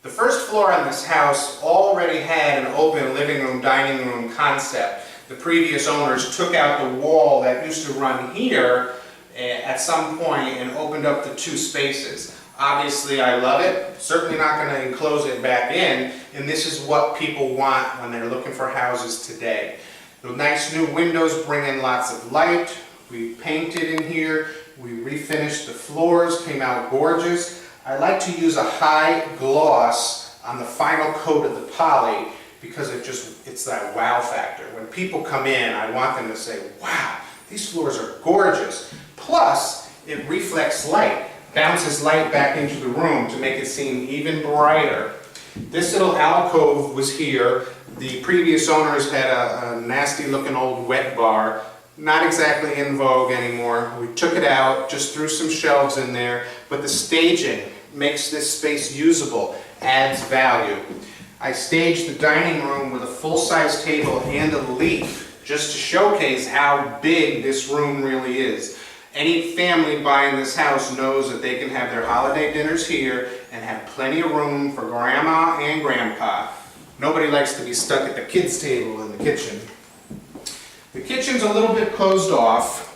The first floor on this house already had an open living room, dining room concept. The previous owners took out the wall that used to run here at some point and opened up the two spaces. Obviously I love it, certainly not going to enclose it back in, and this is what people want when they're looking for houses today. The nice new windows bring in lots of light. We painted in here, we refinished the floors, came out gorgeous. I like to use a high gloss on the final coat of the poly because it's that wow factor. When people come in, I want them to say, wow, these floors are gorgeous. Plus, it reflects light, bounces light back into the room to make it seem even brighter. This little alcove was here. The previous owners had a nasty looking old wet bar. Not exactly in vogue anymore. We took it out, just threw some shelves in there, but the staging makes this space usable, adds value. I staged the dining room with a full-size table and a leaf just to showcase how big this room really is. Any family buying this house knows that they can have their holiday dinners here and have plenty of room for grandma and grandpa. Nobody likes to be stuck at the kids' table in the kitchen. The kitchen's a little bit closed off,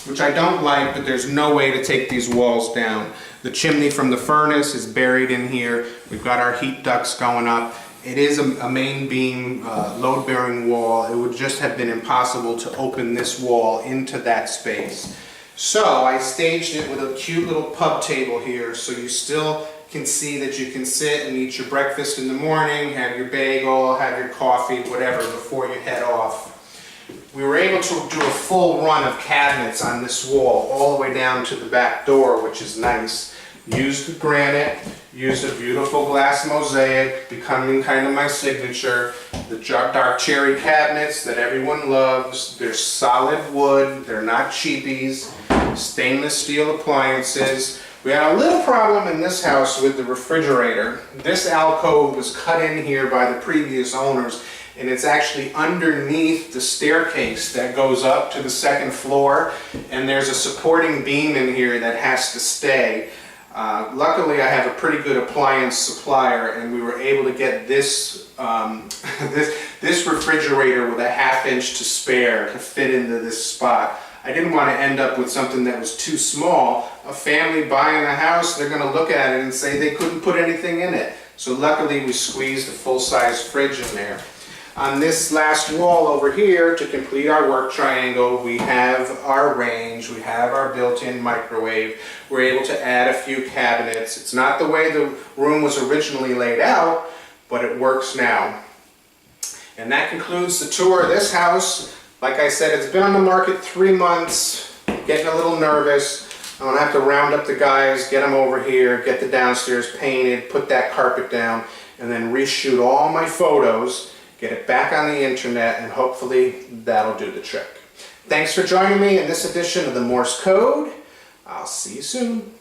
which I don't like, but there's no way to take these walls down. The chimney from the furnace is buried in here. We've got our heat ducts going up. It is a main beam load-bearing wall. It would just have been impossible to open this wall into that space. So I staged it with a cute little pub table here, so you still can see that you can sit and eat your breakfast in the morning, have your bagel, have your coffee, whatever, before you head off. We were able to do a full run of cabinets on this wall all the way down to the back door, which is nice. Used the granite, used a beautiful glass mosaic, becoming kind of my signature. The dark cherry cabinets that everyone loves. They're solid wood, they're not cheapies. Stainless steel appliances. We had a little problem in this house with the refrigerator. This alcove was cut in here by the previous owners, and it's actually underneath the staircase that goes up to the second floor, and there's a supporting beam in here that has to stay. Luckily I have a pretty good appliance supplier, and we were able to get this this refrigerator with a ½ inch to spare to fit into this spot. I didn't want to end up with something that was too small. A family buying a house, they're going to look at it and say they couldn't put anything in it. So luckily we squeezed a full-size fridge in there. On this last wall over here, to complete our work triangle, we have our range, we have our built-in microwave. We're able to add a few cabinets. It's not the way the room was originally laid out, but it works now. And that concludes the tour of this house. Like I said, it's been on the market 3 months, getting a little nervous. I'm going to have to round up the guys, get them over here, get the downstairs painted, put that carpet down, and then reshoot all my photos, get it back on the internet, and hopefully that'll do the trick. Thanks for joining me in this edition of the Morse Code. I'll see you soon.